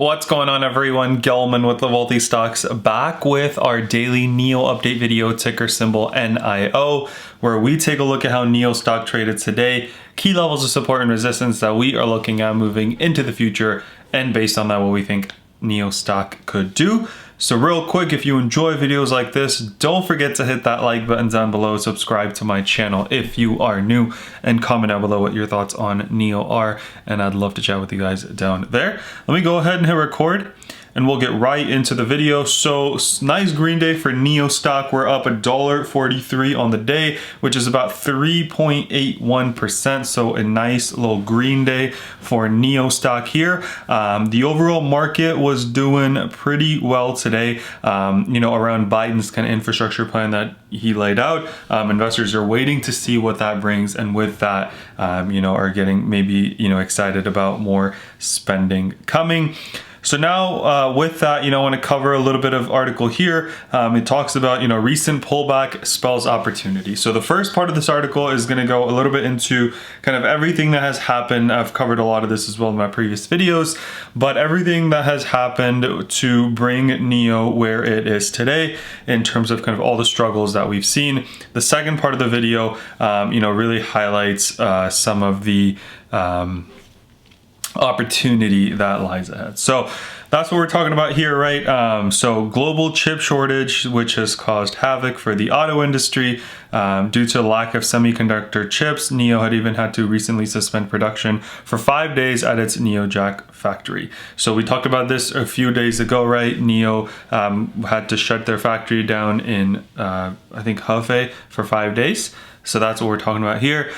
What's going on, everyone? Gelman with the Wellthy Stocks, back with our daily NIO update video, ticker symbol NIO, where we take a look at how NIO stock traded today, key levels of support and resistance that we are looking at moving into the future, and based on that, what we think NIO stock could do. So real quick, if you enjoy videos like this, don't forget to hit that like button down below, subscribe to my channel if you are new, and comment down below what your thoughts on NIO are, and I'd love to chat with you guys down there. Let me go ahead and hit record, and we'll get right into the video. So nice green day for NIO stock. We're up $1.43 on the day, which is about 3.81%. So a nice little green day for NIO stock here. The overall market was doing pretty well today, around Biden's kind of infrastructure plan that he laid out. Investors are waiting to see what that brings, and with that, are getting maybe, excited about more spending coming. So now with that, I want to cover a little bit of article here. It talks about, recent pullback spells opportunity. So the first part of this article is going to go a little bit into kind of everything that has happened. I've covered a lot of this as well in my previous videos, but everything that has happened to bring NIO where it is today in terms of kind of all the struggles that we've seen. The second part of the video, really highlights some of the opportunity that lies ahead. So that's what we're talking about here, right? So global chip shortage, which has caused havoc for the auto industry due to lack of semiconductor chips. NIO had even had to recently suspend production for 5 days at its NIO Jack factory. So we talked about this a few days ago, right? NIO had to shut their factory down in, I think, Hefei for 5 days. So that's what we're talking about here.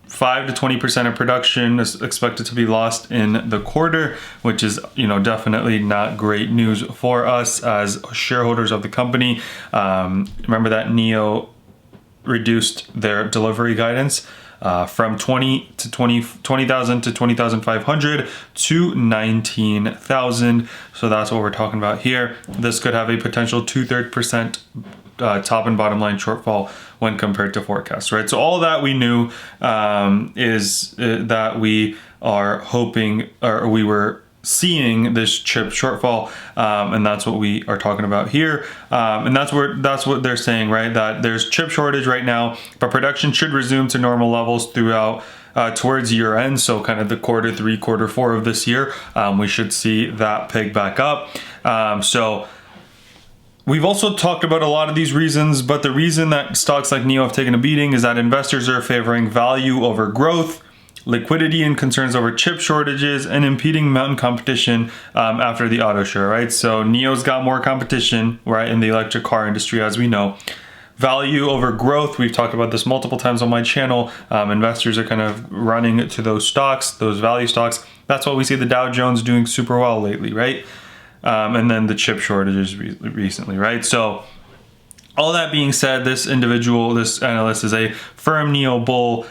5 to 20% of production is expected to be lost in the quarter, which is, definitely not great news for us as shareholders of the company. Remember that NIO reduced their delivery guidance from 20,000 to 20,500 to 19,000. So that's what we're talking about here. This could have a potential 2-3% top and bottom line shortfall when compared to forecasts, right? So all that we knew is that we are hoping, or we were seeing this chip shortfall, and that's what we are talking about here. And that's what they're saying, right? That there's chip shortage right now, but production should resume to normal levels throughout towards year end. So kind of the quarter 3, quarter 4 of this year, we should see that pick back up. So we've also talked about a lot of these reasons, but the reason that stocks like NIO have taken a beating is that investors are favoring value over growth, liquidity and concerns over chip shortages, and impeding mountain competition after the auto show, right? So NIO's got more competition, right, in the electric car industry, as we know. Value over growth, we've talked about this multiple times on my channel. Investors are kind of running to those stocks, those value stocks. That's why we see the Dow Jones doing super well lately, right? And then the chip shortages recently, right? So all that being said, this analyst is a firm NIO bull.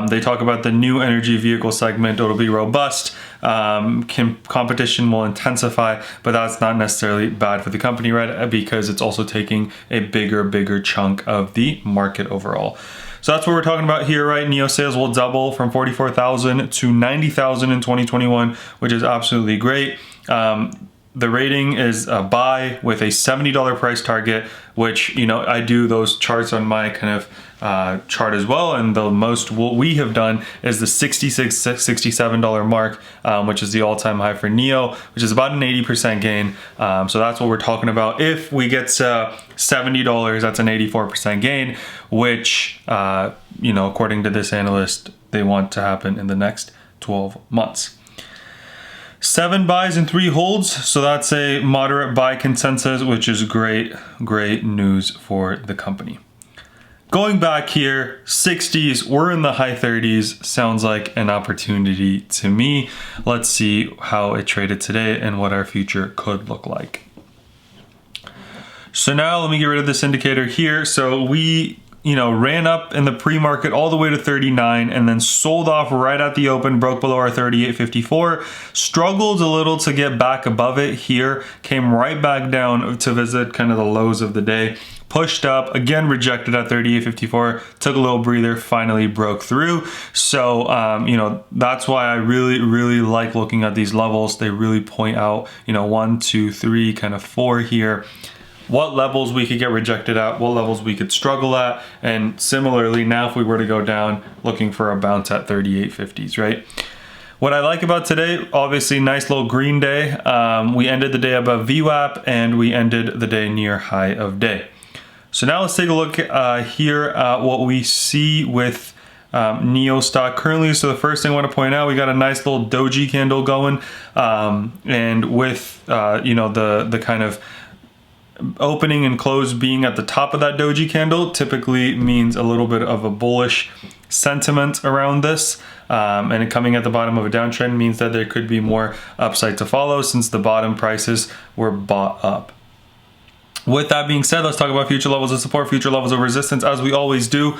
They talk about the new energy vehicle segment. It'll be robust. Competition will intensify, but that's not necessarily bad for the company, right? Because it's also taking a bigger chunk of the market overall. So that's what we're talking about here, right? NIO sales will double from 44,000 to 90,000 in 2021, which is absolutely great. The rating is a buy with a $70 price target, which, I do those charts on my kind of chart as well. And the most what we have done is the $66, $67 mark, which is the all-time high for NIO, which is about an 80% gain. So that's what we're talking about. If we get to $70, that's an 84% gain, which, according to this analyst, they want to happen in the next 12 months. 7 buys and 3 holds, so that's a moderate buy consensus, which is great news for the company. Going back here, 60s, we're in the high 30s, sounds like an opportunity to me. Let's see how it traded today and what our future could look like. So now let me get rid of this indicator here. So we ran up in the pre-market all the way to 39 and then sold off right at the open, broke below our 38.54, struggled a little to get back above it here, came right back down to visit kind of the lows of the day, pushed up, again rejected at 38.54, took a little breather, finally broke through. So, you know, that's why I really like looking at these levels. They really point out, you know, 1, 2, 3, kind of 4 here, what levels we could get rejected at, what levels we could struggle at. And similarly, now if we were to go down, looking for a bounce at 38.50s, right? What I like about today, obviously nice little green day. We ended the day above VWAP and we ended the day near high of day. So now let's take a look here at what we see with NIO stock currently. So the first thing I want to point out, we got a nice little doji candle going, and with you know, the kind of opening and close being at the top of that doji candle typically means a little bit of a bullish sentiment around this, and it coming at the bottom of a downtrend means that there could be more upside to follow since the bottom prices were bought up. With that being said, let's talk about future levels of support, future levels of resistance, as we always do.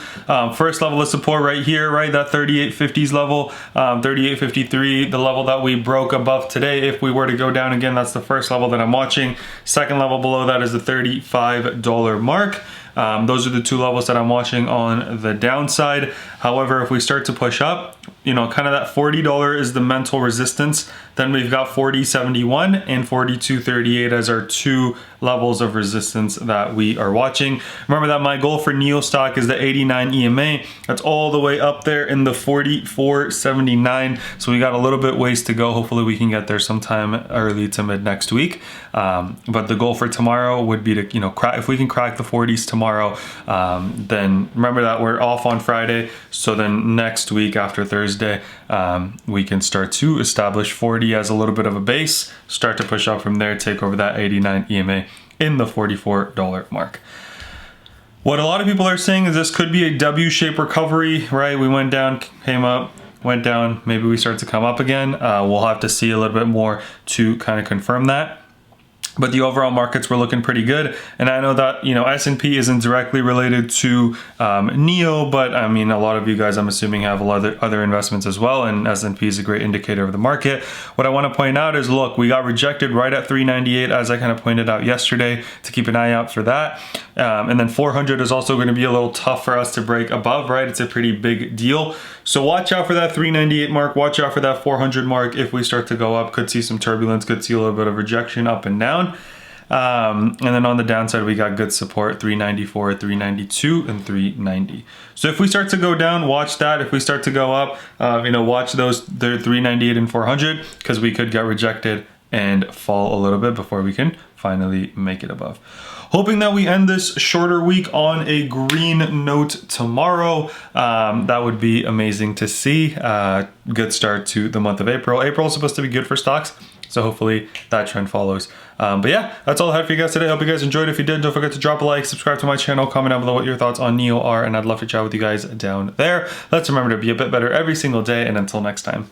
First level of support right here, right? That 38.50s level, 38.53, the level that we broke above today. If we were to go down again, that's the first level that I'm watching. Second level below that is the $35 mark. Those are the two levels that I'm watching on the downside. However, if we start to push up, you know, kind of that $40 is the mental resistance. Then we've got 40.71 and 42.38 as our two levels of resistance that we are watching. Remember that my goal for NIO stock is the 89 EMA. That's all the way up there in the 44.79. So we got a little bit ways to go. Hopefully we can get there sometime early to mid next week. But the goal for tomorrow would be to, you know, if we can crack the 40s tomorrow, then remember that we're off on Friday. So then next week after Thursday, we can start to establish 40 as a little bit of a base, start to push up from there, take over that 89 EMA in the $44 mark. What a lot of people are saying is this could be a W-shaped recovery, right? We went down, came up, went down, maybe we start to come up again. We'll have to see a little bit more to kind of confirm that. But the overall markets were looking pretty good. And I know that, you know, S&P isn't directly related to NIO, but I mean, a lot of you guys, I'm assuming, have a lot of other investments as well. And S&P is a great indicator of the market. What I want to point out is, look, we got rejected right at 398, as I kind of pointed out yesterday, to keep an eye out for that. And then 400 is also going to be a little tough for us to break above, right? It's a pretty big deal. So watch out for that 398 mark. Watch out for that 400 mark. If we start to go up, could see some turbulence, could see a little bit of rejection up and down. And then on the downside, we got good support, 394, 392, and 390. So if we start to go down, watch that. If we start to go up, you know, watch those, they're 398 and 400, because we could get rejected and fall a little bit before we can finally make it above. Hoping that we end this shorter week on a green note tomorrow. That would be amazing to see. Good start to the month of April. April is supposed to be good for stocks, so hopefully that trend follows. But yeah, that's all I had for you guys today. Hope you guys enjoyed. If you did, don't forget to drop a like, subscribe to my channel, comment down below what your thoughts on NIO are, and I'd love to chat with you guys down there. Let's remember to be a bit better every single day, and until next time.